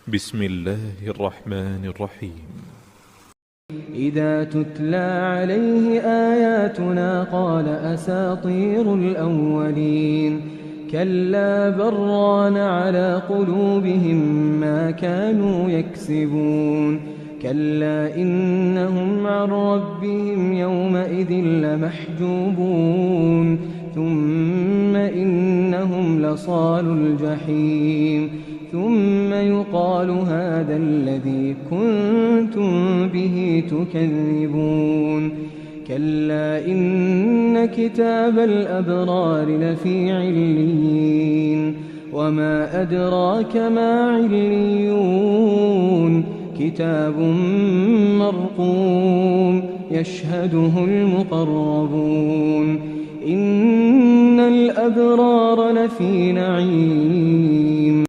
بسم الله الرحمن الرحيم. إذا تتلى عليه آياتنا قال أساطير الأولين. كلا بل ران على قلوبهم ما كانوا يكسبون. كلا إنهم عن ربهم يومئذ لمحجوبون. ثم إنهم لصالوا الجحيم. ثم يقال هذا الذي كنتم به تكذبون. كلا إن كتاب الأبرار لفي عليين. وما أدراك ما عليون. كتاب مرقوم يشهده المقربون. إن الأبرار لفي نعيم.